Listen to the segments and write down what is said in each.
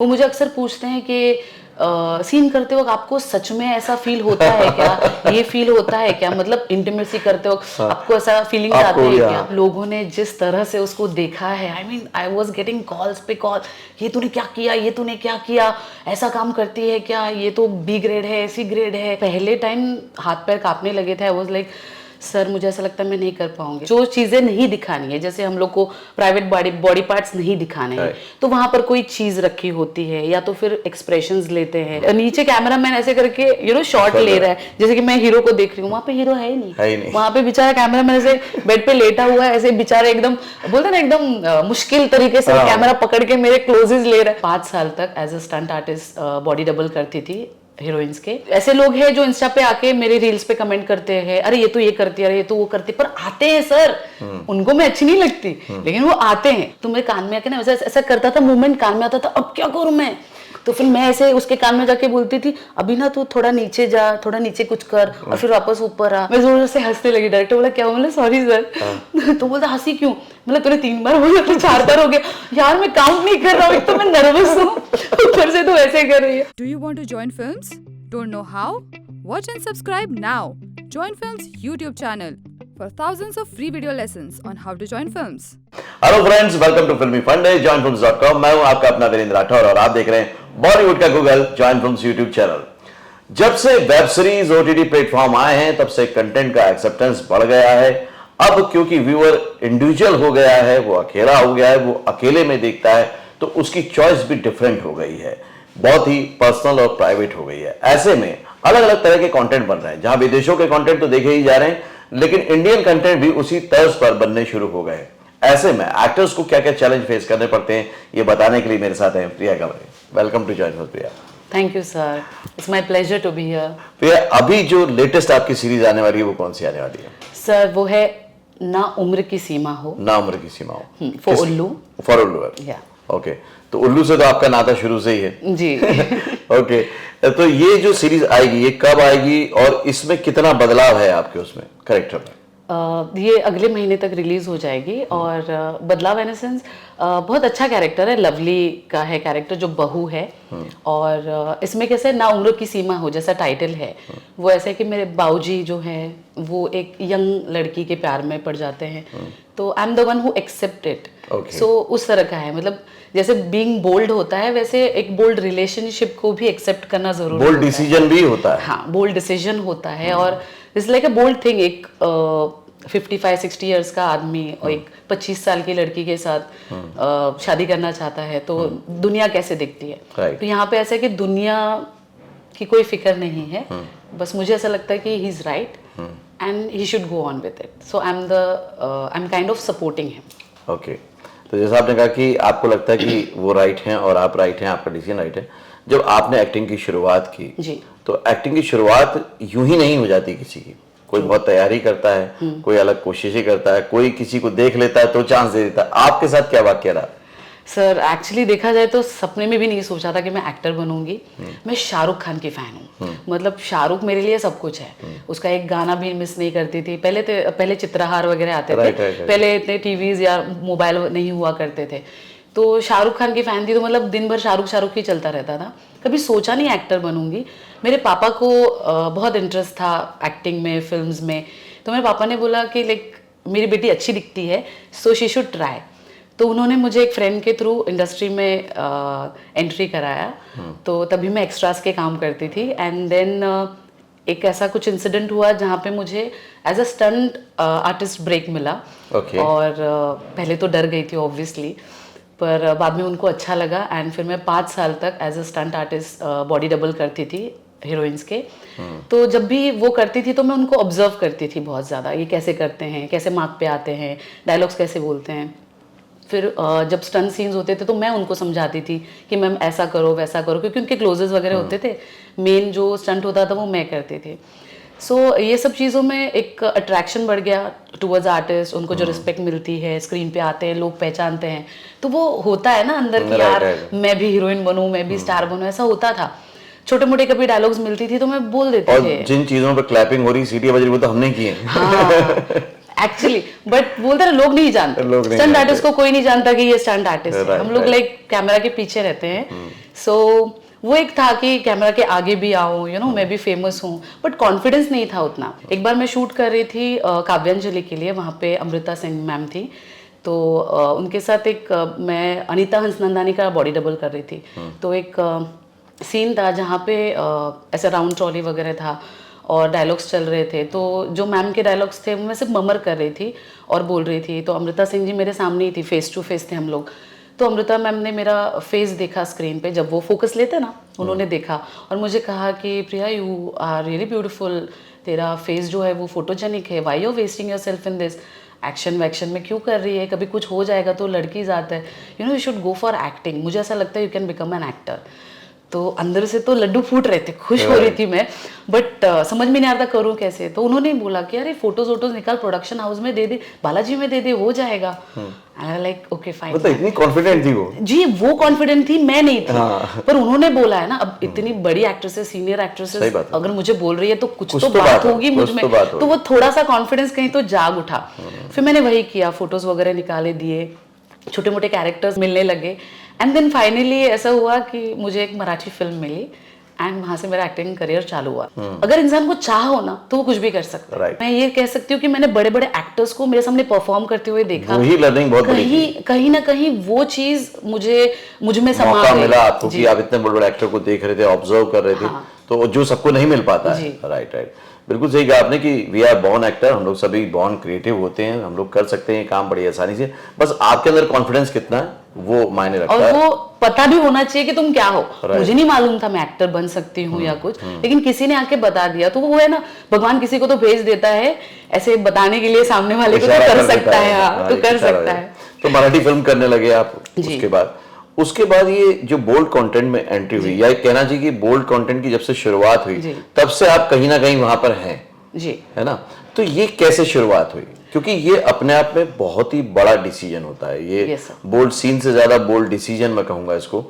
वो मुझे अक्सर पूछते हैं कि सीन करते वक्त आपको सच में ऐसा फील होता है क्या, ये फील होता है क्या, मतलब इंटीमेसी करते वक्त आपको ऐसा फीलिंग्स आते हैं क्या? लोगों ने जिस तरह से उसको देखा है, I mean I was getting calls पे कॉल, ये तूने क्या किया, ये तूने क्या किया, ऐसा काम करती है क्या, ये तो बी ग्रेड है, सी ग्रेड है। पहले टाइम हाथ पैर कांपने लगे थे। आई वाज लाइक सर मुझे ऐसा लगता है मैं नहीं कर पाऊंगी। जो चीजें नहीं दिखानी है, जैसे हम लोग को प्राइवेट बॉडी पार्ट्स नहीं दिखाने हैं, तो वहां पर कोई चीज रखी होती है या तो फिर एक्सप्रेशंस लेते हैं। नीचे कैमरामैन ऐसे करके शॉट ले रहा है, जैसे कि मैं हीरो को देख रही हूँ, वहां पे हीरो है ही नहीं। वहां पे बेचारा कैमरामैन ऐसे बेड पे लेटा हुआ है, ऐसे बेचारा एकदम बोलते ना एकदम मुश्किल तरीके से कैमरा पकड़ के मेरे क्लोजेस ले रहा है। 5 साल तक as a stunt artist body double करती थी हीरोइंस के। ऐसे लोग हैं जो इंस्टा पे आके मेरे रील्स पे कमेंट करते हैं, अरे ये तो ये करती है, अरे ये तो वो करती है, पर आते हैं सर, उनको मैं अच्छी नहीं लगती, लेकिन वो आते हैं। तो मेरे कान में आके ना ऐसा करता था, मूवमेंट कान में आता था, अब क्या करूं मैं? तो फिर मैं ऐसे उसके कान में जाके बोलती थी, अभी ना तू थोड़ा नीचे जा, थोड़ा नीचे कुछ कर, और फिर वापस ऊपर आ। मैं जोर से हंसने लगी। डायरेक्टर बोला क्या हुआ? मतलब सॉरी सर। तो बोलता हंसी क्यों? मतलब तूने 3 बार बोला तो 4 बार हो गया। यार मैं काउंट नहीं कर रहा हूँ, तो मैं नर्वस हूँ, ऊपर से तो ऐसे कर रही है। Do you want to join films? Don't know how? Watch and subscribe now. Join Films YouTube channel for thousands of free video lessons on how to join films. Hello friends, welcome to Filmi Funde joinfilms.com। मैं हूं आपका अपना वीरेंद्र राठौर और आप देख रहे हैं बॉलीवुड का Google join films YouTube channel. जब से वेब सीरीज ओटीटी प्लेटफॉर्म आए हैं तब से कंटेंट का एक्सेप्टेंस बढ़ गया है। अब क्योंकि व्यूअर इंडिविजुअल हो गया है, वो अकेला हो गया है, वो अकेले में देखता है, तो उसकी चॉइस भी डिफरेंट हो गई है, बहुत ही पर्सनल और प्राइवेट हो गई है। ऐसे में अलग अलग तरह के कंटेंट बन रहे हैं, जहां विदेशों के कंटेंट तो देखे ही जा रहे हैं, लेकिन इंडियन कंटेंट भी उसी तर्ज पर बनने शुरू हो गए। ऐसे में एक्टर्स को क्या क्या चैलेंज फेस करने पड़ते हैं, ये बताने के लिए मेरे साथ हैं Priya Gavre. Welcome to join films Priya. Thank you sir, it's my pleasure to be here. Priya, अभी जो लेटेस्ट आपकी सीरीज आने वाली है वो कौन सी आने वाली है? सर वो है ना उम्र की सीमा हो। ना उम्र की सीमा हो, फॉर उल्लू। फॉर उल्लू है, ओके। तो उल्लू से तो आपका नाता शुरू से ही है जी। ओके, तो ये जो सीरीज आएगी ये कब आएगी और इसमें कितना बदलाव है आपके उसमें कैरेक्टर में? ये अगले महीने तक रिलीज हो जाएगी। और बदलाव इन सेंस बहुत अच्छा कैरेक्टर है, लवली का है कैरेक्टर जो बहू है। और इसमें कैसे ना उम्र की सीमा हो जैसा टाइटल है, वो ऐसा है कि मेरे बाऊजी जो है वो एक यंग लड़की के प्यार में पड़ जाते हैं, तो I am the one who accept it. So उस तरह का है, मतलब जैसे बीइंग बोल्ड होता है वैसे एक बोल्ड रिलेशनशिप को भी एक्सेप्ट करना जरूरी है। बोल्ड डिसीजन भी होता है। हाँ, बोल्ड डिसीजन होता है। और it's like a bold thing. एक 55-60 इयर्स का आदमी और एक 25 साल की लड़की के साथ शादी करना चाहता है, तो दुनिया कैसे दिखती है। तो यहाँ पे ऐसा है कि दुनिया की कोई फिक्र नहीं है, बस मुझे ऐसा लगता है कि he is right and he should go on with it. So I am kind of supporting him. Okay, तो जैसा आपने कहा कि आपको लगता है कि वो राइट हैं और आप राइट हैं, आपका डिसीजन राइट है। जब आपने एक्टिंग की शुरुआत की जी, तो एक्टिंग की शुरुआत यूं ही नहीं हो जाती किसी की। कोई बहुत तैयारी करता है, कोई अलग कोशिशें करता है, कोई किसी को देख लेता है तो चांस दे देता है। आपके साथ क्या वाकया रहा? सर एक्चुअली देखा जाए तो सपने में भी नहीं सोचा था कि मैं एक्टर बनूंगी। मैं शाहरुख खान की फैन हूँ, मतलब शाहरुख मेरे लिए सब कुछ है। उसका एक गाना भी मिस नहीं करती थी। पहले चित्रहार वगैरह आते थे, पहले इतने टीवीज या मोबाइल नहीं हुआ करते थे, तो शाहरुख खान की फैन थी। तो मतलब दिन भर शाहरुख ही चलता रहता था। कभी सोचा नहीं एक्टर बनूंगी। मेरे पापा को बहुत इंटरेस्ट था एक्टिंग में, फिल्म्स में। तो मेरे पापा ने बोला कि लाइक मेरी बेटी अच्छी दिखती है, सो शी शुड ट्राई। तो उन्होंने मुझे एक फ्रेंड के थ्रू इंडस्ट्री में एंट्री कराया। तो तभी मैं एक्स्ट्रास के काम करती थी। एंड देन एक ऐसा कुछ इंसिडेंट हुआ जहाँ पे मुझे as a stunt artist break मिला। और पहले तो डर गई थी ऑब्वियसली, पर बाद में उनको अच्छा लगा। एंड फिर मैं 5 साल तक as a stunt artist body double करती थी हीरोइंस के। तो जब भी वो करती थी तो मैं उनको ऑब्जर्व करती थी बहुत ज़्यादा, ये कैसे करते हैं, कैसे मार्क पे आते हैं, डायलॉग्स कैसे बोलते हैं। फिर जब स्टंट सीन्स होते थे तो मैं उनको समझाती थी कि मैम ऐसा करो वैसा करो, क्योंकि उनके क्लोजेस वगैरह होते थे। मेन जो स्टंट होता था वो मैं करती थी। सो ये सब चीज़ों में एक अट्रैक्शन बढ़ गया टुवर्ड्स आर्टिस्ट। उनको जो रिस्पेक्ट मिलती है, स्क्रीन पे आते हैं लोग, पहचानते हैं, तो वो होता है ना अंदर कि यार मैं भी हीरोइन बनूं, मैं भी स्टार बनूं, ऐसा होता था। छोटे मोटे कभी डायलॉग्स मिलती थी तो मैं बोल देती थी। जिन चीजों पे क्लैपिंग हो रही, सीटी बज रही, वो तो हमने की है। हाँ, एक्चुअली बट बोलते ना लोग नहीं जानते, स्टंट आर्टिस्ट को कोई नहीं जानता कि ये स्टंट आर्टिस्ट है। हम लोग लाइक कैमरा के पीछे रहते हैं। सो वो एक था कि कैमरा के आगे भी आओ, मैं भी फेमस हूँ, बट कॉन्फिडेंस नहीं था उतना। एक बार मैं शूट कर रही थी काव्यांजलि के लिए, वहाँ पे अमृता सिंह मैम थी, तो उनके साथ एक मैं अनीता हंसनंदानी का बॉडी डबल कर रही थी। तो एक सीन था जहाँ पे ऐसा राउंड ट्रॉली वगैरह था और डायलॉग्स चल रहे थे। तो जो मैम के डायलॉग्स थे वो मैं सिर्फ ममर कर रही थी और बोल रही थी। तो अमृता सिंह जी मेरे सामने ही थी, फेस टू फेस थे हम लोग। तो अमृता मैम ने मेरा फेस देखा स्क्रीन पे, जब वो फोकस लेते ना, उन्होंने देखा और मुझे कहा कि Priya you are really beautiful, तेरा फेस जो है वो फोटोजेनिक है, why you wasting yourself in this, action वैक्शन में क्यों कर रही है, कभी कुछ हो जाएगा तो लड़की जाता है, you should go for acting, मुझे ऐसा लगता है you can become an actor. तो अंदर से तो लड्डू फूट रहे थे, खुश हो रही थी मैं, बट समझ में नहीं आ रहा था करूँ कैसे। तो उन्होंने बोला कि अरे फोटोज वोटोज निकाल, प्रोडक्शन हाउस में दे दे, बालाजी में दे दे, हो जाएगा। Like okay fine. मतलब इतनी कॉन्फिडेंट थी वो? जी वो कॉन्फिडेंट थी, मैं नहीं थी। पर उन्होंने बोला है ना, अब इतनी बड़ी एक्ट्रेसेस, सीनियर एक्ट्रेसेस अगर मुझे बोल रही है तो कुछ तो बात होगी मुझ में, तो वो थोड़ा सा कॉन्फिडेंस कहीं तो जाग उठा। फिर मैंने वही किया, फोटोज वगैरह निकाले, दिए, छोटे मोटे कैरेक्टर्स मिलने लगे। एंड देन फाइनली ऐसा हुआ कि मुझे एक मराठी फिल्म मिली एंड वहां से मेरा एक्टिंग करियर चालू हुआ। अगर इंसान को चाह हो ना तो वो कुछ भी कर सकता है। मैं ये कह सकती हूँ कि मैंने बड़े बड़े एक्टर्स को मेरे सामने परफॉर्म करते हुए देखा, वही लर्निंग बहुत कहीं ना कहीं वो चीज मुझ में समा गई। मिला आपको कि आप इतने बड़े बड़े एक्टर को देख रहे थे, ऑब्जर्व कर रहे थे, तो जो सबको नहीं मिल पाता है। राइट, बिल्कुल सही कहा आपने कि वी आर बॉर्न एक्टर, हम लोग सभी बॉर्न क्रिएटिव होते हैं, हम लोग कर सकते हैं काम बड़ी आसानी से, बस आपके अंदर कॉन्फिडेंस कितना है वो मायने रखता है। और वो पता भी होना चाहिए कि तुम क्या हो। मुझे नहीं मालूम था मैं एक्टर बन सकती हूँ या कुछ, लेकिन किसी ने आके बता दिया। तो वो है ना, भगवान किसी को तो भेज देता है ऐसे बताने के लिए, सामने वाले को तो कर सकता है, तो कर सकता है। तो मराठी फिल्म करने लगे आप, उसके बाद ये जो बोल्ड कंटेंट में एंट्री हुई, या कहना चाहिए कि बोल्ड कंटेंट की जब से शुरुआत हुई तब से आप कहीं ना कहीं वहां पर हैं जी, है ना? तो ये कैसे शुरुआत हुई? क्योंकि ये अपने आप में बहुत ही बड़ा डिसीजन होता है, ये बोल्ड सीन से ज्यादा बोल्ड डिसीजन मैं कहूंगा इसको,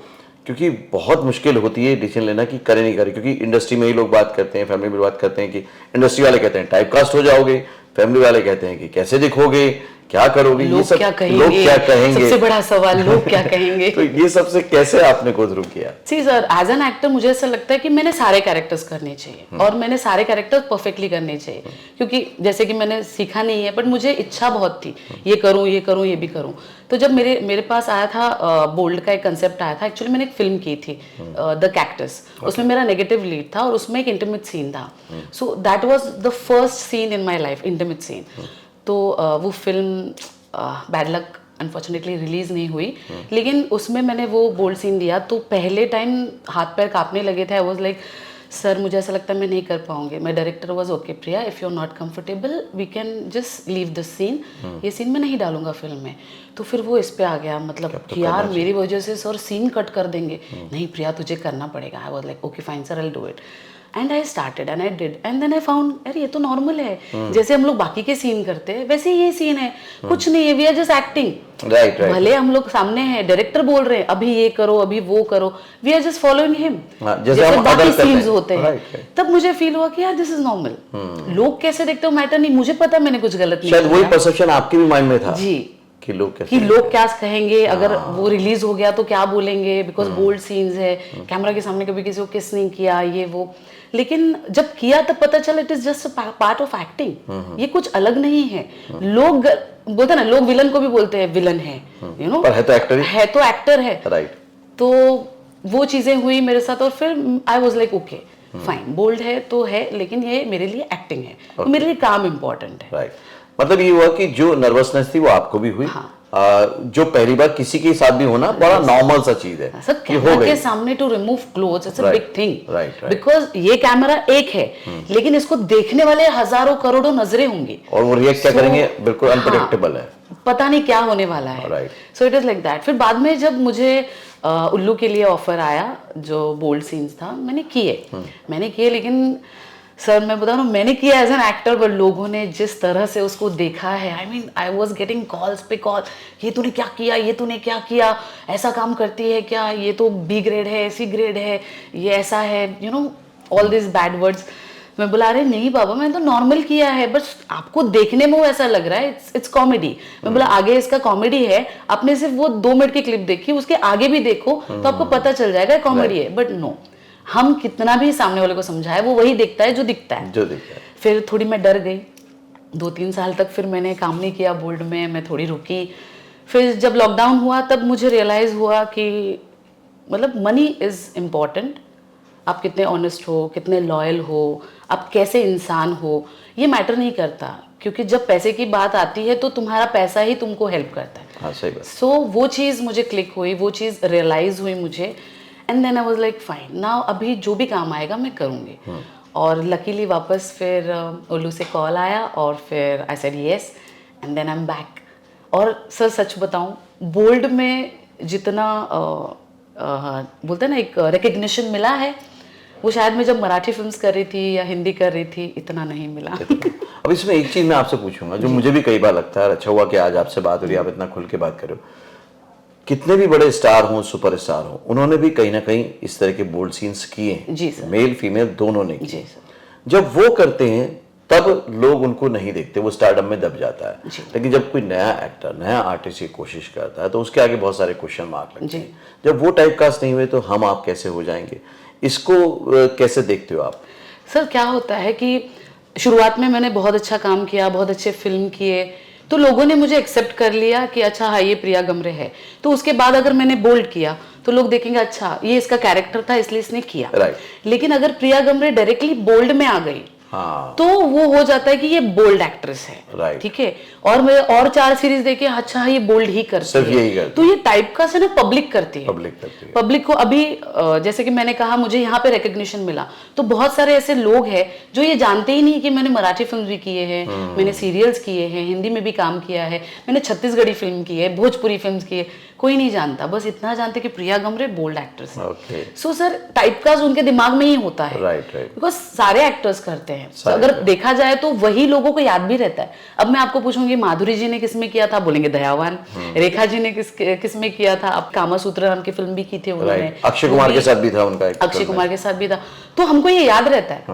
क्योंकि बहुत मुश्किल होती है डिसीजन लेना कि करे नहीं करे। क्योंकि इंडस्ट्री में ही लोग बात करते हैं, फैमिली में बात करते हैं कि इंडस्ट्री वाले कहते हैं टाइपकास्ट हो जाओगे, फैमिली वाले कहते हैं कि कैसे दिखोगे, क्या करोगे, लोग क्या कहेंगे, सबसे बड़ा सवाल लोग क्या कहेंगे। तो ये सबसे कैसे आपने गो थ्रू किया? सी सर, एज एन एक्टर मुझे ऐसा लगता है कि मैंने सारे कैरेक्टर्स करने चाहिए और मैंने सारे कैरेक्टर्स परफेक्टली करने चाहिए, क्योंकि जैसे कि मैंने सीखा नहीं है, बट मुझे इच्छा बहुत थी ये करूं ये करूं ये भी करूं। तो जब मेरे पास आया था बोल्ड का एक कंसेप्ट आया था, एक्चुअली मैंने एक फिल्म की थी द कैक्टस, उसमें मेरा नेगेटिव लीड था और उसमें एक इंटीमेट सीन था। So that was the first scene in my life, intimate scene. तो वो film bad luck unfortunately release नहीं हुई, लेकिन उसमें मैंने वो बोल्ड सीन दिया तो पहले टाइम हाथ पैर कांपने लगे थे। आई वाज लाइक सर मुझे ऐसा लगता है मैं नहीं कर पाऊंगी। My director was okay Priya, if you are not comfortable we can just leave the scene, ये सीन मैं नहीं डालूंगा फिल्म में। तो फिर वो इस पे आ गया, मतलब कि यार मेरी वजह से सर सीन कट कर देंगे। नहीं प्रिया तुझे करना पड़ेगा। I was like okay fine sir, I will do it. And I started and I did and then I found अरे ये तो नॉर्मल है, जैसे हम लोग बाकी के सीन करते हैं वैसे ये सीन है, कुछ नहीं है, we are just acting. Right, भले हम लोग सामने हैं, डायरेक्टर बोल रहे हैं अभी ये करो अभी वो करो, we are just following him, जैसे बाकी सीन्स होते हैं। तब मुझे फील हुआ कि यार दिस इज नॉर्मल। लोग कैसे देखते हो मैटर नहीं, मुझे पता मैंने कुछ गलत नहीं किया। शायद वही परसेप्शन आपके भी माइंड में था जी, कि लोग क्या कहेंगे, अगर वो रिलीज हो गया तो क्या बोलेंगे, बिकॉज बोल्ड सीन्स है, कैमरा के सामने कभी किसी को किस नहीं किया ये वो। लेकिन जब किया तब पता चला it is just part of acting, ये कुछ अलग नहीं है। लोग बोलते ना, लोग विलन को भी बोलते हैं विलन है, यू नो, पर है तो एक्टर है। राइट। तो वो चीजें हुई मेरे साथ और फिर I was like okay fine, bold है तो है, लेकिन ये मेरे लिए एक्टिंग है, तो मेरे लिए काम इम्पोर्टेंट है। राइट, मतलब ये हुआ कि जो नर्वसनेस थी वो आपको भी हुई। हाँ। जो पहली बार किसी के साथ भी होना बड़ा नॉर्मल सा चीज है। सब कैमरा के सामने to remove clothes it's a big thing, because ये कैमरा एक है, लेकिन इसको देखने वाले हजारों करोड़ों नजरें होंगी और वो रिएक्ट क्या करेंगे बिल्कुल अनप्रेडिक्टेबल है, पता नहीं क्या होने वाला है। So it is like that. फिर बाद में जब मुझे उल्लू के लिए ऑफर आया, जो बोल्ड सीन्स था, मैंने किए, लेकिन सर मैं बता रहा हूँ मैंने किया एज एन एक्टर, बट लोगों ने जिस तरह से उसको देखा है, I mean I was getting calls पे कॉल, ये तूने क्या किया, ये तूने क्या किया, ऐसा काम करती है क्या, ये तो बी ग्रेड है, सी ग्रेड है, ये ऐसा है, you know all this bad words. मैं बोला अरे नहीं बाबा मैंने तो नॉर्मल किया है, बस आपको देखने में वो ऐसा लग रहा है, इट्स कॉमेडी। मैं बोला आगे इसका कॉमेडी है, आपने सिर्फ वो 2 मिनट की क्लिप देखी, उसके आगे भी देखो तो आपको पता चल जाएगा कॉमेडी है। बट नो, हम कितना भी सामने वाले को समझाए वो वही देखता है जो दिखता है। फिर थोड़ी मैं डर गई, 2-3 साल तक फिर मैंने काम नहीं किया बोल्ड में, मैं थोड़ी रुकी। फिर जब लॉकडाउन हुआ तब मुझे रियलाइज हुआ कि मतलब मनी इज इम्पॉर्टेंट, आप कितने ऑनेस्ट हो, कितने लॉयल हो, आप कैसे इंसान हो, ये मैटर नहीं करता, क्योंकि जब पैसे की बात आती है तो तुम्हारा पैसा ही तुमको हेल्प करता है। हाँ, सही बात। सो वो चीज़ मुझे क्लिक हुई, वो चीज़ रियलाइज हुई मुझे, and then I was like fine now, अभी जो भी काम आएगा मैं करूँगी। और लकीली वापस फिर उल्लू से कॉल आया और फिर I said yes and then I am back. और सर सच बताऊं, बोल्ड में जितना बोलते हैं ना एक रिकग्निशन मिला है, वो शायद मैं जब मराठी फिल्म्स कर रही थी या हिंदी कर रही थी इतना नहीं मिला। अब इसमें एक चीज मैं आपसे पूछूंगा जो मुझे भी कई बार लगता है, अच्छा हुआ कि आज आपसे बात हो रही है, आप इतना खुल के बात कर रहे हो। कितने भी बड़े स्टार हों, सुपरस्टार हों, उन्होंने भी कहीं ना कहीं इस तरह के बोल्ड सीन्स किए हैं। जी सर। मेल फीमेल दोनों ने किए। जी सर। जब वो करते हैं तब लोग उनको नहीं देखते, वो स्टारडम में दब जाता है। लेकिन जब कोई नया एक्टर, नया आर्टिस्ट की कोशिश करता है तो उसके आगे बहुत सारे क्वेश्चन मार्क लगते हैं। जब वो टाइप कास्ट नहीं हुए तो हम आप कैसे हो जाएंगे, इसको कैसे देखते हो आप? सर क्या होता है कि शुरुआत में मैंने बहुत अच्छा काम किया, बहुत अच्छे फिल्म किए, तो लोगों ने मुझे एक्सेप्ट कर लिया कि अच्छा हाँ ये प्रिया गमरे है। तो उसके बाद अगर मैंने बोल्ड किया तो लोग देखेंगे अच्छा ये इसका कैरेक्टर था इसलिए इसने किया। लेकिन अगर प्रिया गमरे डायरेक्टली बोल्ड में आ गई तो वो हो जाता है कि ये बोल्ड एक्ट्रेस है, ठीक है, और मैं और 4 सीरीज देखे अच्छा ये बोल्ड ही करती है, तो ये टाइप का से ना पब्लिक करती है। पब्लिक को अभी जैसे कि मैंने कहा मुझे यहाँ पे रिकग्निशन मिला, तो बहुत सारे ऐसे लोग हैं जो ये जानते ही नहीं कि मैंने मराठी फिल्म भी किए हैं, मैंने सीरियल्स किए हैं, हिंदी में भी काम किया है, मैंने छत्तीसगढ़ी फिल्म की है, भोजपुरी फिल्म की है, कोई नहीं जानता, बस इतना जानते कि प्रिया गमरे बोल्ड एक्ट्रेस है। सो सर टाइपकास्ट उनके दिमाग में ही होता है, बिकॉज सारे एक्टर्स करते हैं। तो अगर देखा जाए तो वही लोगों को याद भी रहता है। अब मैं आपको पूछूंगी माधुरी जी ने किसमें किया था, बोलेंगे दयावान। रेखा जी ने किसमें किया था, अब कामासूत्र नाम की फिल्म भी की थी उन्होंने, अक्षय कुमार के साथ भी था उनका, अक्षय कुमार के साथ भी था, तो हमको ये याद रहता है।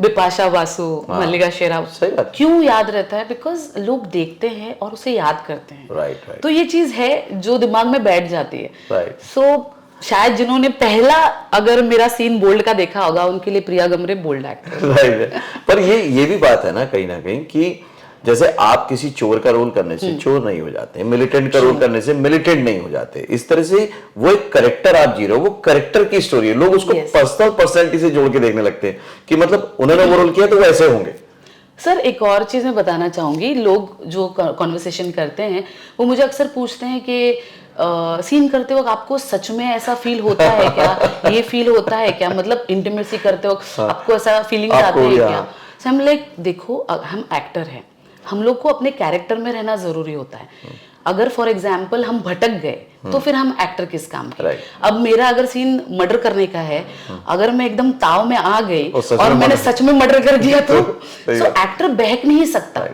बिपाशा बासु, मल्लिका शेराव, क्यों याद रहता है? बिकॉज लोग देखते हैं और उसे याद करते हैं। तो ये चीज है जो दिमाग में बैठ जाती है। सो शायद जिन्होंने पहला अगर मेरा सीन बोल्ड का देखा होगा उनके लिए प्रिया गमरे बोल्ड एक्टर। पर ये भी बात है ना कहीं कि जैसे आप किसी चोर का रोल करने से चोर नहीं हो जाते, मिलिटेंट का रोल करने से मिलिटेंट नहीं हो जाते। इस तरह से वो एक कैरेक्टर आप जी रहे हो, वो कैरेक्टर की स्टोरी है, लोग उसको पर्सनैलिटी से जोड़ के देखने लगते हैं कि मतलब उन्होंने वो रोल किया तो वो ऐसे होंगे। सर एक और चीज मैं बताना चाहूंगी, लोग जो कॉन्वर्सेशन करते हैं वो मुझे अक्सर पूछते हैं कि सीन करते वक्त आपको सच में ऐसा फील होता है क्या, ये फील होता है क्या, मतलब इंटीमेसी करते वक्त आपको ऐसा फीलिंग आते हैं क्या? सो हम लाइक देखो हम एक्टर हैं, हम लोग को अपने कैरेक्टर में रहना जरूरी होता है। अगर फॉर एग्जाम्पल हम भटक गए तो फिर हम एक्टर किस काम के? अब मेरा अगर सीन मर्डर करने का है, अगर मैं एकदम ताव में आ गई और मैंने सच में मर्डर कर दिया तो एक्टर बहक नहीं सकता।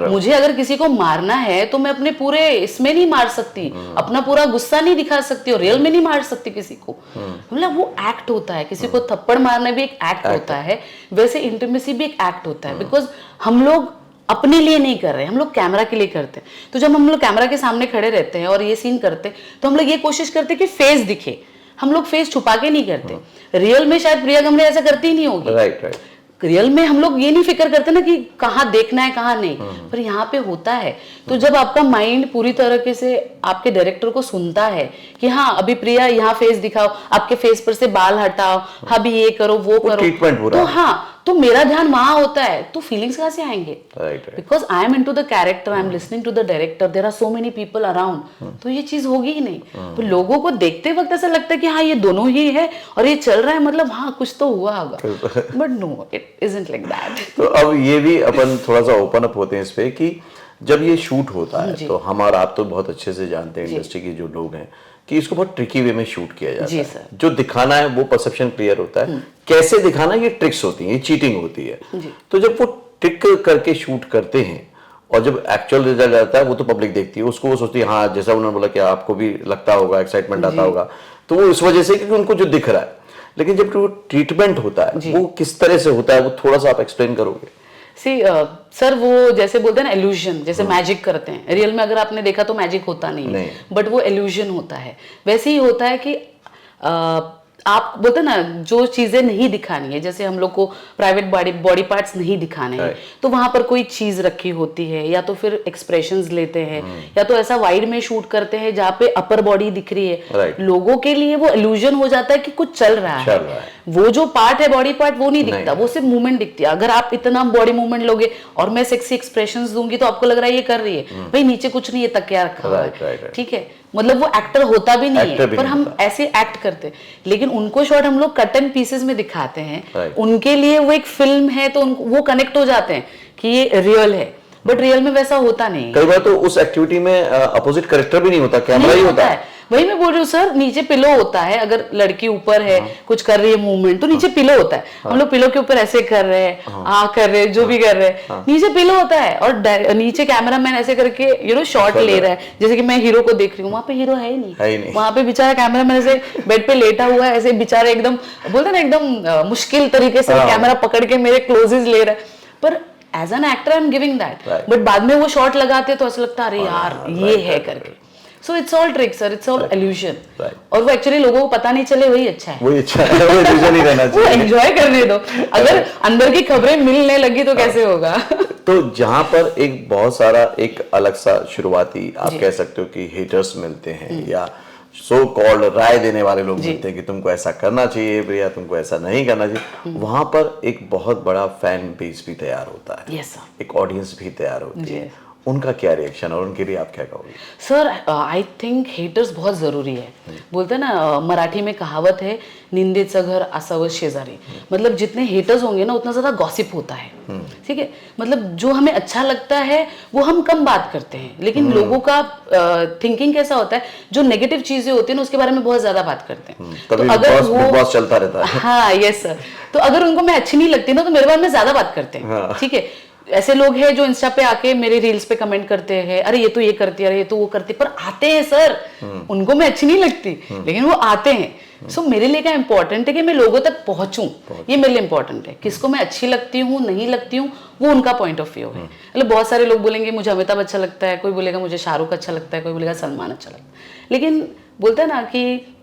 मुझे अगर किसी को मारना है तो मैं अपने पूरे इसमें नहीं मार सकती, अपना पूरा गुस्सा नहीं दिखा सकती और रियल में नहीं मार सकती किसी को। मतलब वो एक्ट होता है, किसी को थप्पड़ मारना भी एक एक्ट होता है, वैसे इंटीमेसी भी एक एक्ट होता है। बिकॉज हम लोग अपने लिए नहीं कर रहे, हम लोग कैमरा के लिए करते हैं। तो जब हम लोग कैमरा के सामने खड़े रहते हैं और ये सीन करते तो हम लोग ये कोशिश करते कि फेस दिखे, हम लोग फेस छुपा के नहीं करते। रियल में शायद प्रिया गमरे ऐसा करती ही नहीं होगी। रियल में हम लोग ये नहीं फिक्र करते ना कि कहाँ देखना है कहाँ नहीं, पर यहाँ पे होता है। तो जब आपका माइंड पूरी तरीके से आपके डायरेक्टर को सुनता है कि हाँ अभी प्रिया यहाँ फेस दिखाओ, आपके फेस पर से बाल हटाओ, अभी ये करो वो करो, तो हाँ तो मेरा ध्यान वहां होता है, तो फीलिंग्स कहाँ से आएंगे? Because I am into the character, I am listening to the director, there are so many people around, तो ये चीज होगी ही नहीं। तो लोगों को देखते वक्त ऐसा लगता है कि हाँ ये दोनों ही है और ये चल रहा है, मतलब हाँ कुछ तो हुआ होगा, but no it isn't like that. तो अब ये भी अपन थोड़ा सा ओपन अप होते हैं इस पे कि जब ये शूट होता है तो हम और आप तो बहुत अच्छे से जानते हैं इंडस्ट्री के जो लोग हैं कि इसको बहुत ट्रिकी वे में शूट किया जाता है। सर। जो दिखाना है वो परसेप्शन क्लियर होता है, कैसे दिखाना ये ट्रिक्स होती हैं, ये चीटिंग होती है। तो जब वो ट्रिक करके शूट करते हैं और जब एक्चुअल रिजल्ट आता है वो तो पब्लिक देखती है, उसको वो सोचती है हाँ जैसा उन्होंने बोला कि आपको भी लगता होगा, एक्साइटमेंट आता होगा, तो वो इस वजह से क्योंकि उनको जो दिख रहा है। लेकिन जब वो ट्रीटमेंट होता है वो किस तरह से होता है, वो थोड़ा सा आप एक्सप्लेन करोगे? सर वो जैसे बोलते हैं ना इल्यूजन, जैसे मैजिक करते हैं, रियल में अगर आपने देखा तो मैजिक होता नहीं है, बट वो इल्यूजन होता है। वैसे ही होता है कि आप बोलते हैं ना जो चीजें नहीं दिखानी है, जैसे हम लोग को प्राइवेट बॉडी पार्ट्स नहीं दिखाने हैं, तो वहां पर कोई चीज रखी होती है, या तो फिर एक्सप्रेशंस लेते हैं, या तो ऐसा वाइड में शूट करते हैं जहाँ पे अपर बॉडी दिख रही है, लोगों के लिए वो इल्यूजन हो जाता है कि कुछ चल रहा है। वो जो पार्ट है बॉडी पार्ट वो नहीं दिखता, वो सिर्फ मूवमेंट दिखती है। अगर आप इतना बॉडी मूवमेंट लोगे और मैं सेक्सी एक्सप्रेशंस दूंगी तो आपको लग रहा है ये कर रही है, भाई नीचे कुछ नहीं है, तकिया रखा हुआ है, ठीक है, मतलब वो एक्टर होता भी नहीं है, पर हम ऐसे एक्ट करते हैं। लेकिन उनको शॉट हम लोग कट एंड पीसेस में दिखाते हैं, उनके लिए वो एक फिल्म है, तो वो कनेक्ट हो जाते हैं कि ये रियल है, बट रियल में वैसा होता नहीं। कई बार तो उस एक्टिविटी में अपोजिट कैरेक्टर भी नहीं होता, कैमरा ही होता है। वही मैं बोल रही हूँ सर, नीचे पिलो होता है, अगर लड़की ऊपर है कुछ कर रही है मूवमेंट, तो नीचे पिलो होता है। हम लोग पिलो के ऊपर ऐसे कर रहे हैं, कर रहे हैं, जो भी कर रहे हैं, नीचे पिलो होता है, और नीचे कैमरामैन ऐसे करके शॉट ले रहा है, जैसे कि मैं हीरो को देख रही हूँ, वहां पे हीरो है ही नहीं, वहां पे बेचारा कैमरामैन ऐसे बेड पे लेटा हुआ है, ऐसे बेचारा एकदम बोलते ना एकदम मुश्किल तरीके से कैमरा पकड़ के मेरे क्लोजेस ले रहा है, पर as an actor I am giving that, but बाद में वो शॉट लगाते तो ऐसा लगता है अरे यार ये है करके। So it's all trick sir, it's all illusion, और वो एक्चुअली लोगों को पता नहीं चले वही अच्छा है, वही अच्छा है, वो illusion ही रहना चाहिए, वो एंजॉय करने दो। अगर अंदर की खबरें मिलने लगी तो कैसे होगा? तो जहां पर एक बहुत सारा एक अलग सा शुरुआती आप कह सकते हो कि हेटर्स मिलते हैं, या सो कॉल्ड राय देने वाले लोग मिलते हैं कि तुमको ऐसा करना चाहिए या तुमको ऐसा नहीं करना चाहिए, वहां पर एक बहुत बड़ा फैन बेस भी तैयार होता है, एक ऑडियन्स भी तैयार होती है, उनका क्या रिएक्शन और उनके लिए आप क्या कहोगे? सर आई थिंक हेटर्स बहुत जरूरी है। बोलते हैं ना मराठी में कहावत है, निंदेचं घर असावं शेजारी, मतलब जितने हेटर्स होंगे ना उतना ज्यादा गॉसिप होता है, ठीक है, मतलब जो हमें अच्छा लगता है वो हम कम बात करते हैं, लेकिन लोगों का थिंकिंग कैसा होता है, जो नेगेटिव चीजें होती है ना उसके बारे में बहुत ज्यादा बात करते हैं, तो अगर वो चलता रहता है, हाँ यस सर, तो अगर उनको मैं अच्छी नहीं लगती ना तो मेरे बारे में ज्यादा बात करते हैं, ठीक है। ऐसे लोग हैं जो इंस्टा पे आके मेरे रील्स पे कमेंट करते हैं, अरे ये तो ये करती है, अरे ये तो वो करती है, पर आते हैं सर, उनको मैं अच्छी नहीं लगती, लेकिन वो आते हैं। सो मेरे लिए क्या इंपॉर्टेंट है कि मैं लोगों तक पहुंचूं, ये मेरे लिए इंपॉर्टेंट है। किसको मैं अच्छी लगती हूँ नहीं लगती हूँ वो उनका पॉइंट ऑफ व्यू है। मतलब बहुत सारे लोग बोलेंगे मुझे अमिताभ अच्छा लगता है, कोई बोलेगा मुझे शाहरुख अच्छा लगता है, कोई बोलेगा सलमान अच्छा लगता है, लेकिन बोलता है ना कि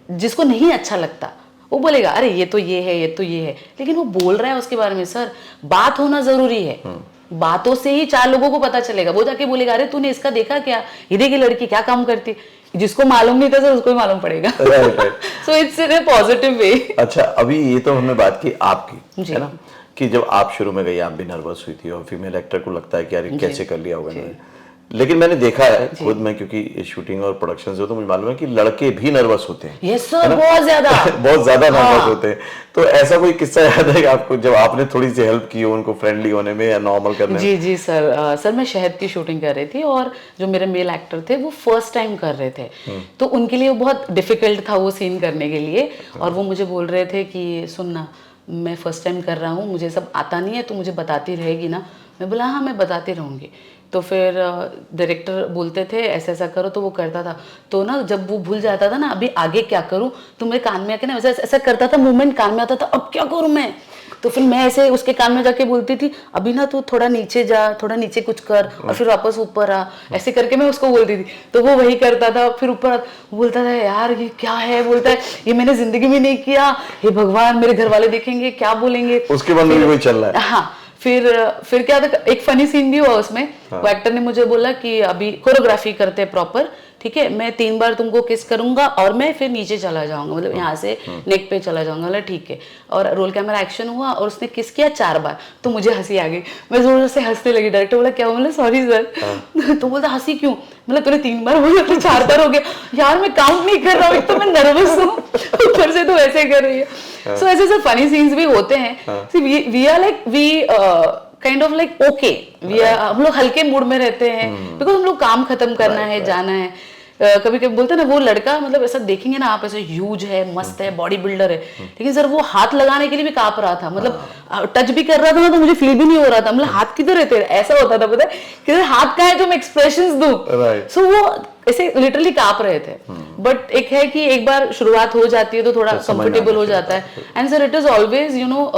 जिसको नहीं अच्छा लगता वो बोलेगा अरे ये तो ये है, ये तो ये है, लेकिन वो बोल रहा है उसके बारे में। सर बात होना जरूरी है, बातों से ही चार लोगों को पता चलेगा। वो जाके बोलेगा अरे तूने इसका देखा क्या, ये देखी लड़की क्या काम करती, जिसको मालूम नहीं था सर उसको ही मालूम पड़ेगा। So it's in a positive way. अच्छा, अभी ये तो हमने बात की आपकी, है ना, कि जब आप शुरू में गई आप भी नर्वस हुई थी, और फीमेल एक्टर को लगता है कि यार कैसे कर लिया होगा, लेकिन मैंने देखा है खुद में, क्योंकि शूटिंग और प्रोडक्शन से, तो मुझे मालूम है कि लड़के भी नर्वस होते हैं। यस सर, बहुत ज्यादा बहुत ज्यादा नर्वस होते हैं। तो ऐसा कोई किस्सा याद है आपको जब आपने थोड़ी सी हेल्प की हो उनको फ्रेंडली होने में या नॉर्मल करने में? जी सर, सर मैं शहद की शूटिंग कर रही थी और जो मेरे मेल एक्टर थे वो फर्स्ट टाइम कर रहे थे, तो उनके लिए बहुत डिफिकल्ट था वो सीन करने के लिए, और वो मुझे बोल रहे थे कि सुनना मैं फर्स्ट टाइम कर रहा हूँ, मुझे सब आता नहीं है, तो मुझे बताती रहेगी ना। मैं बोला हाँ मैं बताती रहूँगी। तो फिर डायरेक्टर बोलते थे ऐसा ऐसा करो, तो वो करता था। तो ना जब वो भूल जाता था ना अभी आगे क्या करूँ, तो मेरे कान में आके ना वैसा ऐसा करता था, मूवमेंट कान में आता था, अब क्या करूँ मैं। तो फिर मैं ऐसे उसके कान में जाके बोलती थी अभी ना तू थोड़ा नीचे जा, थोड़ा नीचे कुछ कर, और फिर वापस ऊपर आ, ऐसे करके मैं उसको बोलती थी। तो वो वही करता था, फिर ऊपर बोलता था यार ये क्या है, बोलता है ये मैंने जिंदगी में नहीं किया, हे भगवान मेरे घर वाले देखेंगे क्या बोलेंगे। उसके मन में भी वही चल रहा है। हाँ, फिर क्या था, एक फनी सीन भी हुआ उसमें। वो एक्टर ने मुझे बोला कि अभी कोरियोग्राफी करते हैं प्रॉपर, ठीक है, मैं 3 बार तुमको किस करूंगा और मैं फिर नीचे चला जाऊंगा, मतलब यहाँ से नेक पे चला जाऊंगा। मतलब ठीक है, और रोल कैमरा एक्शन हुआ और उसने किस किया 4 बार। तो मुझे हंसी आ गई, मैं जोर से हंसने लगी। डायरेक्टर बोला क्या हुआ, मतलब सॉरी सर। तो बोलता हंसी क्यों, मतलब तूने 3 बार बोला तो 4 बार हो गया। यार मैं काउंट नहीं कर रहा हूँ, तो मैं नर्वस हूँ, ऊपर से तो ऐसे कर रही है। सो ऐसे सब फनी सीन्स भी होते हैं। We are like kind of like okay, हम लोग हल्के मूड में रहते हैं, बिकॉज हम लोग काम खत्म करना है, जाना है। कभी कभी बोलते हैं ना वो लड़का, मतलब ऐसा देखेंगे ना आप, ऐसे ह्यूज है, मस्त है, बॉडी बिल्डर है, लेकिन सर वो हाथ लगाने के लिए भी कांप रहा था, मतलब टच भी कर रहा था ना तो मुझे फील भी नहीं हो रहा था, मतलब हाथ किधर रहते, ऐसा होता था, पता है कि हाथ कहाँ है जो मैं एक्सप्रेशंस दूं। सो वो ऐसे लिटरली कांप रहे थे। बट एक है कि एक बार शुरुआत हो जाती है तो थोड़ा तो समझ में कंफर्टेबल आना हो शुरू जाता होता है। And sir it is always you know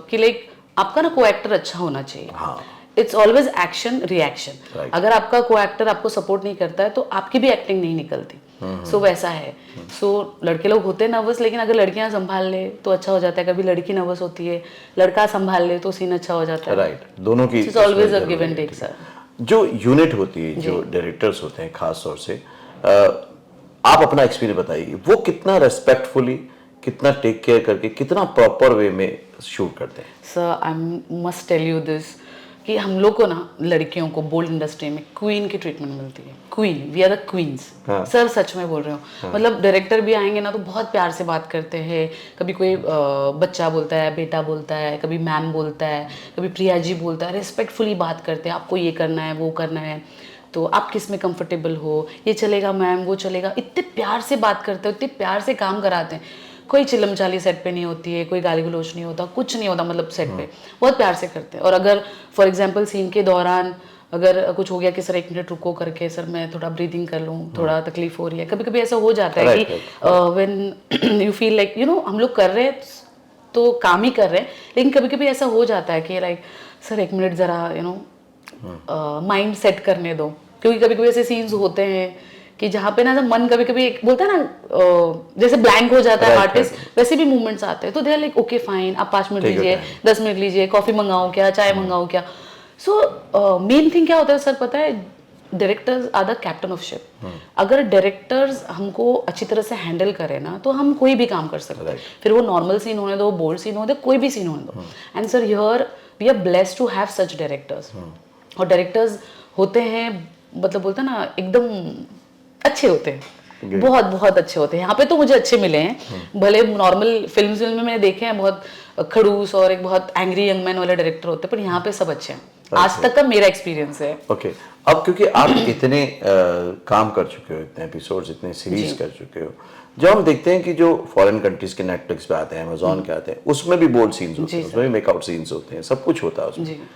कि लाइक आपका ना को एक्टर अच्छा होना चाहिए। हाँ। It's always action reaction. Right. अगर आपका को एक्टर आपको सपोर्ट नहीं करता है तो आपकी भी एक्टिंग नहीं निकलती। सो वैसा है। सो लड़के लोग होते हैं नर्वस, लेकिन अगर लड़कियां संभाल ले तो अच्छा हो जाता है। कभी लड़की नर्वस होती है, लड़का संभाल ले तो सीन अच्छा हो जाता है। राइट, दोनों की इट्स ऑलवेज अ इसमें गिव एंड जरूरी है। Take sir. जो यूनिट होती है, जो डायरेक्टर्स होते हैं खास तौर से, आप अपना एक्सपीरियंस बताइए, वो कितना रेस्पेक्टफुली, कितना टेक केयर करके, कितना प्रॉपर वे में शूट करते हैं? Sir I must tell you this कि हम लोग को ना लड़कियों को बोल्ड इंडस्ट्री में क्वीन की ट्रीटमेंट मिलती है। Queen, we are the queens. हाँ। सर सच में बोल रहे हो। मतलब डायरेक्टर भी आएंगे ना तो बहुत प्यार से बात करते हैं। कभी कोई बच्चा बोलता है, बेटा बोलता है, कभी मैम बोलता है, कभी प्रिया जी बोलता है, रिस्पेक्टफुली बात करते हैं। आपको ये करना है, वो करना है, तो आप किस में कंफर्टेबल हो, ये चलेगा मैम, वो चलेगा। इतने प्यार से बात करते हैं, इतने प्यार से काम कराते हैं। कोई चिल्लम चाली सेट पे नहीं होती है, कोई गाली गलोच नहीं होता, कुछ नहीं होता। मतलब सेट पे बहुत प्यार से करते हैं। और अगर फॉर एग्जांपल सीन के दौरान अगर कुछ हो गया कि सर 1 मिनट रुको करके, सर मैं थोड़ा ब्रीदिंग कर लूँ, थोड़ा तकलीफ हो रही है, कभी कभी ऐसा हो जाता है कि when you feel like you know हम लोग कर रहे हैं तो काम ही कर रहे हैं, लेकिन कभी कभी ऐसा हो जाता है कि लाइक सर 1 मिनट ज़रा यू नो माइंड सेट करने दो। क्योंकि कभी कभी ऐसे सीन्स होते हैं कि जहाँ पे ना मन कभी कभी एक बोलता है ना जैसे ब्लैंक हो जाता है आर्टिस्ट, वैसे भी मूवमेंट्स आते हैं। तो they are like okay fine, आप 5 मिनट लीजिए, 10 मिनट लीजिए, कॉफी मंगाओ क्या, चाय मंगाओ क्या। सो मेन थिंग क्या होता है सर पता है, directors are the captain of ship. अगर डायरेक्टर्स हमको अच्छी तरह से हैंडल करें ना तो हम कोई भी काम कर सकते हैं। फिर वो नॉर्मल सीन होने दो, बोल्ड सीन होने दो, कोई भी सीन होने दो। And sir here we are blessed to have such directors. और डायरेक्टर्स होते हैं मतलब बोलते हैं ना एकदम अच्छे होते हैं, बहुत बहुत अच्छे होते हैं। यहाँ पे तो मुझे अच्छे मिले हैं। भले नॉर्मल फिल्म में मैंने देखे हैं बहुत खड़ूस और एक बहुत एंग्री यंग मैन वाले डायरेक्टर होते हैं, पर यहाँ पे सब अच्छे हैं। आज तक का मेरा एक्सपीरियंस है। ओके, अब क्योंकि आप इतने काम कर चुके हो, इतने एपिसोड्स, इतने सीरीज कर चुके हो, जब हम देखते हैं कि जो फॉरेन कंट्रीज के नेटफ्लिक्स पे आते हैं, अमेजोन के आते हैं, उसमें भी बोल्ड सीन्स होते हैं, उसमें भी मेकआउट सीन्स होते हैं, सब कुछ होता है उसमें।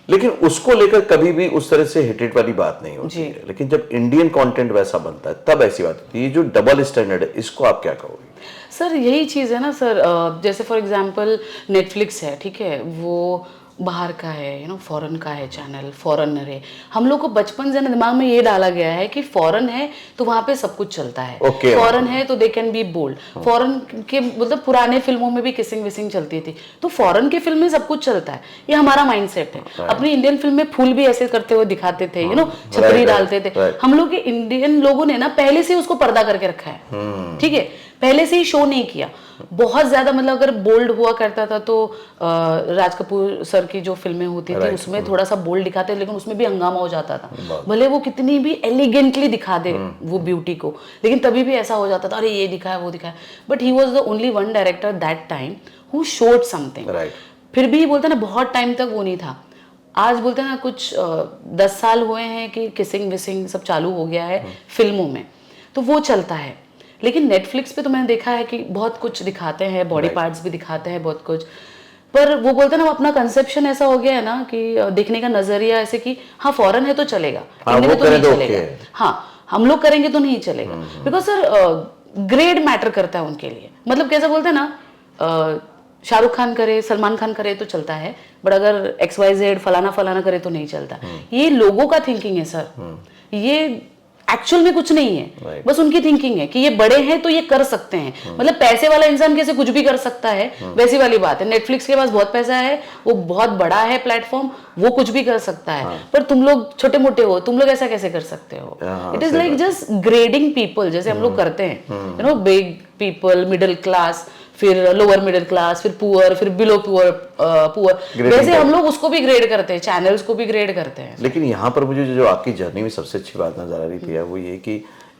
लेकिन उसको लेकर कभी भी उस तरह से हिटेड वाली बात नहीं होती है। लेकिन जब इंडियन कंटेंट वैसा बनता है तब ऐसी बात होती है। ये जो डबल स्टैंडर्ड है, इसको आप क्या कहोगे? सर यही चीज़ है ना सर, जैसे फॉर एग्जांपल नेटफ्लिक्स है, ठीक है, वो बाहर का है, यू नो फॉरेन का है चैनल, फॉरेनर है। हम लोग को बचपन से ना दिमाग में ये डाला गया है कि फॉरेन है तो वहाँ पे सब कुछ चलता है। फॉरेन है तो they can be bold. Foreign के मतलब पुराने फिल्मों में भी किसिंग विसिंग चलती थी, तो फॉरेन की फिल्म में सब कुछ चलता है। ये हमारा माइंडसेट है। अपनी इंडियन फिल्म में फूल भी ऐसे करते हुए दिखाते थे, यू नो छतरी डालते थे। हम लोग के इंडियन लोगों ने ना पहले से उसको पर्दा करके रखा है, ठीक है, पहले से ही शो नहीं किया बहुत ज्यादा। मतलब अगर बोल्ड हुआ करता था तो राज कपूर सर की जो फिल्में होती थी उसमें थोड़ा सा बोल्ड दिखाते, लेकिन उसमें भी हंगामा हो जाता था। भले वो कितनी भी एलिगेंटली दिखा दे वो ब्यूटी को, लेकिन तभी भी ऐसा हो जाता था, अरे ये दिखाया वो दिखाया। But he was the only one director that time who showed something. फिर भी बोलते ना बहुत टाइम तक वो नहीं था। आज बोलते हैं ना कुछ 10 साल हुए हैं कि किसिंग विसिंग सब चालू हो गया है फिल्मों में, तो वो चलता है। लेकिन नेटफ्लिक्स पे तो मैंने देखा है कि बहुत कुछ दिखाते हैं, बॉडी पार्ट्स भी दिखाते हैं बहुत कुछ। पर वो बोलते हैं ना अपना कंसेप्शन ऐसा हो गया है ना कि देखने का नजरिया ऐसे कि हाँ फॉरेन है तो चलेगा, इंडियन है तो नहीं चलेगा, हाँ हम लोग करेंगे तो नहीं चलेगा। बिकॉज सर ग्रेड मैटर करता है उनके लिए। मतलब कैसा बोलते हैं ना, शाहरुख खान करे, सलमान खान करे तो चलता है, बट अगर XYZ फलाना फलाना करे तो नहीं चलता। ये लोगों का थिंकिंग है सर, ये एक्चुअल में कुछ नहीं है। बस उनकी थिंकिंग है कि ये बड़े हैं तो ये कर सकते हैं। मतलब पैसे वाला इंसान कैसे कुछ भी कर सकता है, वैसी वाली बात है। नेटफ्लिक्स के पास बहुत पैसा है, वो बहुत बड़ा है प्लेटफॉर्म, वो कुछ भी कर सकता है। पर तुम लोग छोटे मोटे हो, तुम लोग ऐसा कैसे कर सकते हो? It is like just grading people, जैसे हम लोग करते हैं, you know big people, middle class, फिर लोअर मिडिल क्लास, फिर पुअर, फिर बिलो पुअर, वैसे हम लोग उसको भी ग्रेड करते हैं, चैनल्स को भी ग्रेड करते हैं। लेकिन यहाँ पर मुझे जो आपकी जर्नी में सबसे अच्छी बात नजर आ रही थी वो ये कि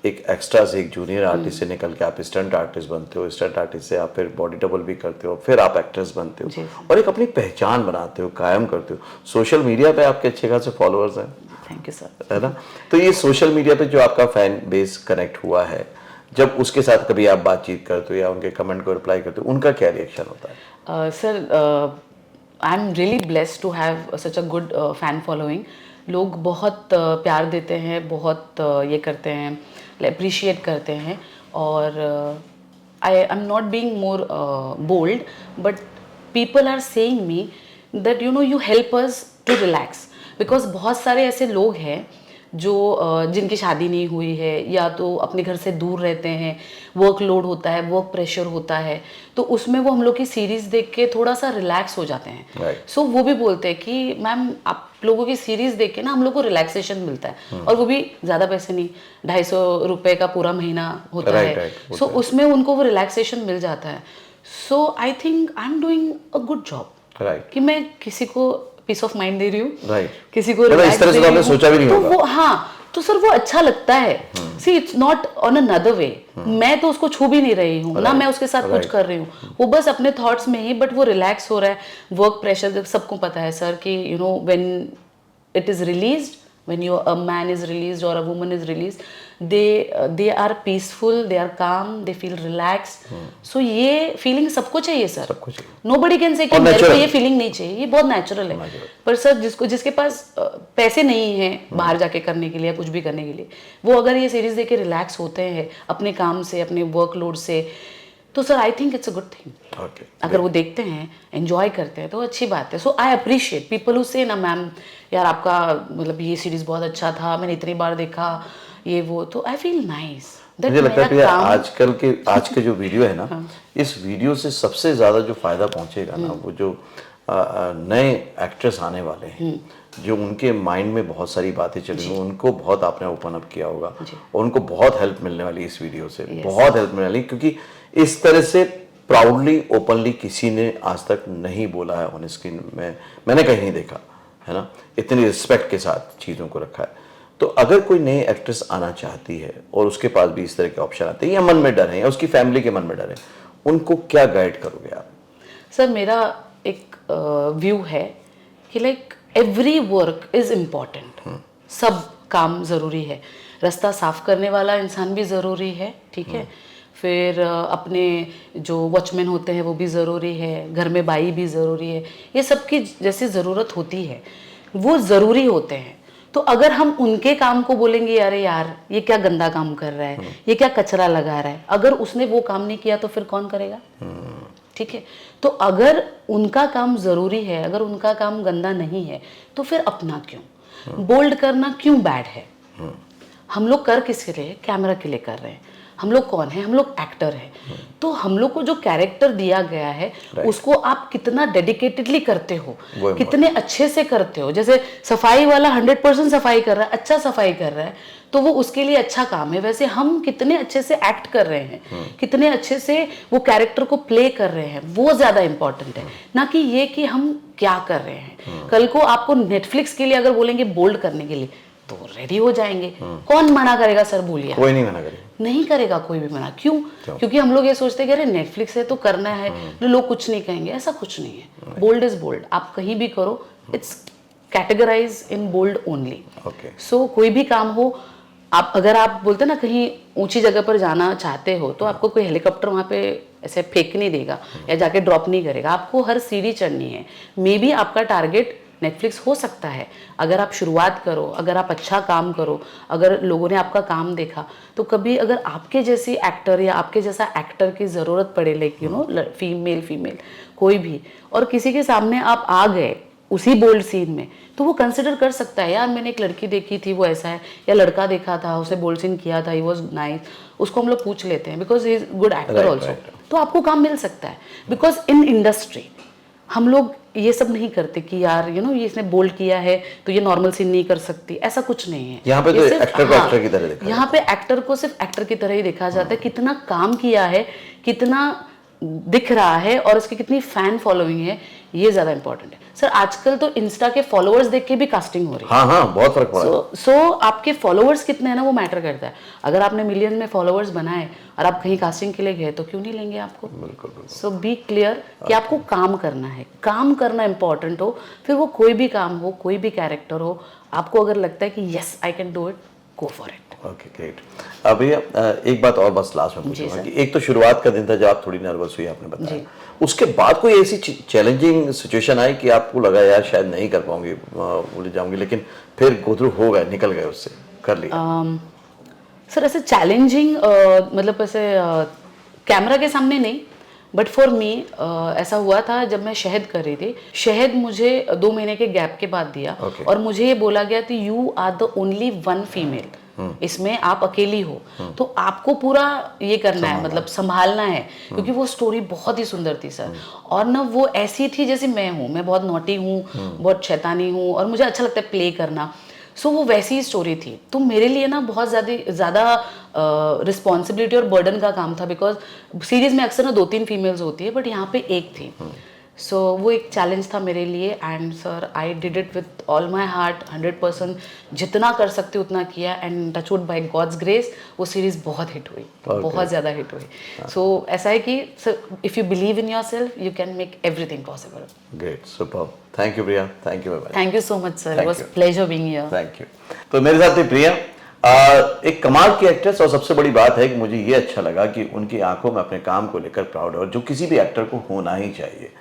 एक एक्स्ट्रा से, एक जूनियर आर्टिस्ट से निकल के आप स्टंट आर्टिस्ट बनते हो, स्टंट आर्टिस्ट से आप फिर बॉडी डबल भी करते हो, फिर आप एक्ट्रेस बनते हो और एक अपनी पहचान बनाते हो, कायम करते हो। सोशल मीडिया पे आपके अच्छे खासे फॉलोअर्स हैं। Thank you sir. है ना? तो ये सोशल मीडिया पे जो आपका फैन बेस कनेक्ट हुआ है, जब उसके साथ कभी आप बातचीत करते हो या उनके कमेंट को रिप्लाई करते हो, उनका क्या रिएक्शन होता है? Sir I am really blessed to have such a good fan following. लोग बहुत प्यार देते हैं, बहुत ये करते हैं। अप्रिशिएट करते हैं और I am not being more bold but people are saying me that you know you help us to relax because बहुत सारे ऐसे लोग हैं जो जिनकी शादी नहीं हुई है या तो अपने घर से दूर रहते हैं, वर्क लोड होता है, वर्क प्रेशर होता है, तो उसमें वो हम लोग की सीरीज़ देख के थोड़ा सा रिलैक्स हो जाते हैं। सो वो भी बोलते हैं कि मैम आप लोगों की सीरीज़ देख के ना हम लोग को रिलैक्सेशन मिलता है और वो भी ज़्यादा पैसे नहीं, 250 रुपये का पूरा महीना होता है। सो उसमें उनको वो रिलैक्सेशन मिल जाता है। So I think I am doing a good job कि मैं किसी को पीस ऑफ माइंड दे रही हूँ, किसी को इस तरह से तो आपने सोचा भी नहीं होगा। वो हाँ, तो सर वो अच्छा लगता है। See it's not on another way, मैं तो उसको छू भी नहीं रही हूँ ना, मैं उसके साथ कुछ कर रही हूँ, वो बस अपने थॉट्स में ही, बट वो रिलैक्स हो रहा है। वर्क प्रेशर सबको पता है सर कि you know when it is released, when a man is released or a woman is released, they are peaceful, they are calm, they feel relaxed. So ये feeling सबको चाहिए सर, सबको चाहिए। Nobody can say कि मेरे को ये feeling नहीं चाहिए, ये बहुत natural है। पर सर जिसके पास पैसे नहीं है बाहर जाके करने के लिए या कुछ भी करने के लिए, वो अगर ये सीरीज देख के रिलैक्स होते हैं अपने काम से, अपने वर्कलोड से, तो sir I think it's a good thing. अगर वो देखते हैं, एंजॉय करते हैं तो अच्छी बात है। So I appreciate people who से ना मैम यार आपका मतलब ये सीरीज बहुत अच्छा था, मैंने इतनी बार देखा, ये वो, तो आई फील नाइस। मुझे लगता है कि आज के जो वीडियो है ना, इस वीडियो से सबसे ज्यादा जो फायदा पहुंचेगा ना, वो जो नए एक्ट्रेस आने वाले हैं, जो उनके माइंड में बहुत सारी बातें चली हुई, उनको बहुत आपने ओपन अप किया होगा और उनको बहुत हेल्प मिलने वाली इस वीडियो से, बहुत हेल्प मिलने वाली, क्योंकि इस तरह से प्राउडली ओपनली किसी ने आज तक नहीं बोला है ऑन स्क्रीन में, मैंने कहीं नहीं देखा है ना, इतनी रिस्पेक्ट के साथ चीज़ों को रखा है। तो अगर कोई नई एक्ट्रेस आना चाहती है और उसके पास भी इस तरह के ऑप्शन आते हैं, या मन में डर है या उसकी फैमिली के मन में डर है, उनको क्या गाइड करोगे आप? सर मेरा एक व्यू है कि like every work is important, सब काम ज़रूरी है, रास्ता साफ करने वाला इंसान भी ज़रूरी है, ठीक है, फिर अपने जो वॉचमैन होते हैं वो भी ज़रूरी है, घर में बाई भी ज़रूरी है, ये सब की जैसी ज़रूरत होती है वो ज़रूरी होते हैं। तो अगर हम उनके काम को बोलेंगे अरे यार ये क्या गंदा काम कर रहा है, ये क्या कचरा लगा रहा है, अगर उसने वो काम नहीं किया तो फिर कौन करेगा? ठीक है, तो अगर उनका काम ज़रूरी है, अगर उनका काम गंदा नहीं है, तो फिर अपना क्यों? बोल्ड करना क्यों बैड है? हम लोग कर किसके लिए? कैमरा के लिए कर रहे हैं। हम लोग कौन है? हम लोग एक्टर हैं। तो हम लोग को जो कैरेक्टर दिया गया है उसको आप कितना डेडिकेटेडली करते हो, कितने अच्छे से करते हो। जैसे सफाई वाला 100% सफाई कर रहा है, अच्छा सफाई कर रहा है, तो वो उसके लिए अच्छा काम है। वैसे हम कितने अच्छे से एक्ट कर रहे हैं, कितने अच्छे से वो कैरेक्टर को प्ले कर रहे हैं, वो ज्यादा इंपॉर्टेंट है, ना कि ये कि हम क्या कर रहे हैं। कल को आपको नेटफ्लिक्स के लिए अगर बोलेंगे बोल्ड करने के लिए तो रेडी हो जाएंगे। कौन मना करेगा सर? बोलिए। कोई नहीं मना करेगा, नहीं करेगा कोई भी मना। क्यों? क्योंकि हम लोग ये सोचते हैं कि अरे नेटफ्लिक्स है तो करना है, लोग कुछ नहीं कहेंगे। ऐसा कुछ नहीं है। बोल्ड इज बोल्ड, आप कहीं भी करो, it's categorize in bold only. So कोई भी काम हो, आप अगर आप बोलते ना कहीं ऊंची जगह पर जाना चाहते हो तो आपको कोई हेलीकॉप्टर वहाँ पे ऐसे फेंक नहीं देगा या जाके ड्रॉप नहीं करेगा, आपको हर सीढ़ी चढ़नी है। मे बी आपका टारगेट नेटफ्लिक्स हो सकता है, अगर आप शुरुआत करो, अगर आप अच्छा काम करो, अगर लोगों ने आपका काम देखा, तो कभी अगर आपके जैसी एक्टर या आपके जैसा एक्टर की ज़रूरत पड़े, लाइक यू नो फीमेल कोई भी, और किसी के सामने आप आ गए उसी बोल्ड सीन में, तो वो कंसिडर कर सकता है यार मैंने एक लड़की देखी थी वो ऐसा है, या लड़का देखा था उसने बोल्ड सीन किया था, ही वाज नाइस, उसको हम लोग पूछ लेते हैं because he is good actor also, तो आपको काम मिल सकता है। बिकॉज इन इंडस्ट्री हम लोग ये सब नहीं करते कि यार यू नो ये इसने बोल्ड किया है तो ये नॉर्मल सीन नहीं कर सकती, ऐसा कुछ नहीं है। यहाँ पे तो एक्टर को एक्टर की तरह देखा, यहाँ पे एक्टर को सिर्फ एक्टर की तरह ही देखा जाता है, कितना काम किया है, कितना दिख रहा है और उसकी कितनी फैन फॉलोइंग है, ये ज्यादा इंपॉर्टेंट है। सर आजकल तो इंस्टा के फॉलोअर्स देख के भी कास्टिंग हो रही है। हाँ बहुत फर्क पड़ा है। सो आपके फॉलोअर्स कितने हैं ना वो मैटर करता है। अगर आपने मिलियन में फॉलोअर्स बनाए और आप कहीं कास्टिंग के लिए गए तो क्यों नहीं लेंगे आपको? बिल्कुल। सो बी क्लियर कि आपको काम करना है, काम करना इंपॉर्टेंट हो, फिर वो कोई भी काम हो, कोई भी कैरेक्टर हो, आपको अगर लगता है कि yes I can do it, go for it. Okay great. अभी एक बात और बस लास्ट में पूछूंगा कि एक तो शुरुआत का दिन था जब आप थोड़ी नर्वस हुई, आपने बताया, उसके बाद कोई ऐसी चैलेंजिंग सिचुएशन आई कि आपको लगा यार शायद नहीं कर पाऊंगी, भूल जाऊंगी, लेकिन फिर गो थ्रू हो गए, निकल गए उससे, कर लिया? सर ऐसे चैलेंजिंग मतलब ऐसे कैमरा के सामने नहीं, बट फॉर मी ऐसा हुआ था जब मैं शहद कर रही थी। शहद मुझे 2 महीने के गैप के बाद दिया और मुझे ये बोला गया कि you are the only one female, इसमें आप अकेली हो, तो आपको पूरा ये करना है, मतलब संभालना है, क्योंकि वो स्टोरी बहुत ही सुंदर थी सर। और ना वो ऐसी थी जैसे मैं हूँ, मैं बहुत नॉटी हूँ, बहुत शैतानी हूँ और मुझे अच्छा लगता है प्ले करना। सो वो वैसी ही स्टोरी थी, तो मेरे लिए ना बहुत ज़्यादा रिस्पॉन्सिबिलिटी और बर्डन का काम था, बिकॉज सीरीज में अक्सर ना 2-3 फीमेल्स होती है, बट यहाँ पे एक थी। सो वो एक चैलेंज था मेरे लिए, and sir I did it with all my heart, 100%। जितना कर सकते उतना किया, and touch wood by God's grace वो सीरीज बहुत हिट हुई, बहुत ज़्यादा हिट हुई। सो ऐसा है कि sir if you believe in yourself you can make everything possible. Great, super, thank you Priya, thank you. Thank you so much sir, it was pleasure being here. Thank you. तो मेरे साथ थी प्रिया, एक कमाल की एक्ट्रेस, और सबसे बड़ी बात है कि मुझे ये अच्छा लगा कि उनकी आंखों में अपने काम को लेकर प्राउड है, और जो किसी भी एक्टर को होना ही चाहिए।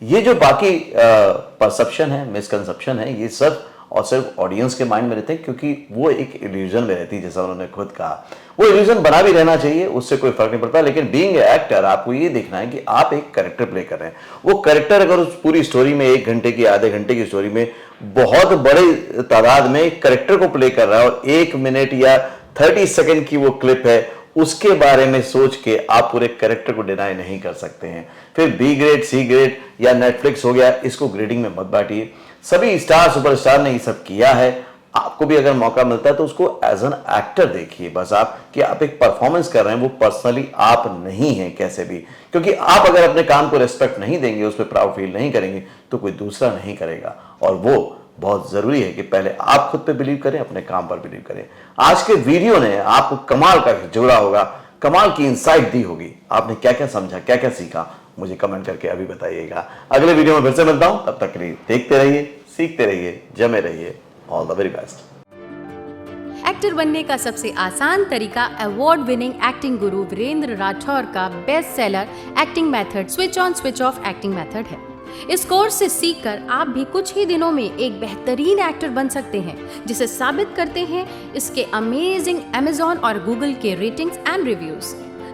ये जो बाकी परसेप्शन है, मिसकंसेप्शन है, ये सब और सिर्फ ऑडियंस के माइंड में रहते हैं, क्योंकि वो एक इल्यूजन में रहती है, जैसा उन्होंने खुद कहा। वो इल्यूजन बना भी रहना चाहिए, उससे कोई फर्क नहीं पड़ता, लेकिन बीइंग एक्टर आपको ये देखना है कि आप एक कैरेक्टर प्ले कर रहे हैं। वो कैरेक्टर अगर उस पूरी स्टोरी में 1 घंटे की, आधे घंटे की स्टोरी में बहुत बड़े तादाद में कैरेक्टर को प्ले कर रहा है, और 1 मिनट या 30 सेकंड की वो क्लिप है, उसके बारे में सोच के आप पूरे कैरेक्टर को डिनाई नहीं कर सकते हैं। फिर बी ग्रेड, सी ग्रेड या नेटफ्लिक्स हो गया, इसको ग्रेडिंग में मत बांटिए। सभी स्टार, सुपरस्टार ने ये सब किया है, आपको भी अगर मौका मिलता है तो उसको एज एन एक्टर देखिए बस आप, कि आप एक परफॉर्मेंस कर रहे हैं, वो पर्सनली आप नहीं हैं कैसे भी। क्योंकि आप अगर अपने काम को रिस्पेक्ट नहीं देंगे, उस पर प्राउड फील नहीं करेंगे, तो कोई दूसरा नहीं करेगा। और वो बहुत जरूरी है कि पहले आप खुद पे बिलीव करें, अपने काम पर बिलीव करें। आज के वीडियो ने आपको कमाल का जोड़ा होगा, कमाल की इंसाइट दी होगी। आपने क्या क्या समझा, क्या क्या सीखा, मुझे कमेंट करके अभी बताइएगा। अगले वीडियो में फिर से मिलता हूं, तब तक के लिए देखते रहिए, सीखते रहिए, जमे रहिए। All the very best. Actor बनने का सबसे आसान तरीका अवार्ड विनिंग एक्टिंग गुरु वीरेंद्र राठौर का best seller acting method switch on switch off acting method है। इस कोर्स से सीखकर आप भी कुछ ही दिनों में एक बेहतरीन एक्टर बन सकते हैं, जिसे साबित करते हैं इसके अमेजिंग Amazon और Google के ratings and reviews.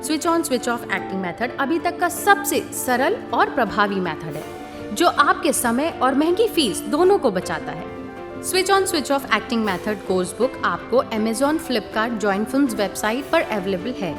Switch on switch off acting method अभी तक का सबसे सरल और प्रभावी मेथड है, जो आपके समय और महंगी फीस दोनों को बचाता है। Switch on switch off acting method course book आपको Amazon, Flipkart, join films website पर अवेलेबल है।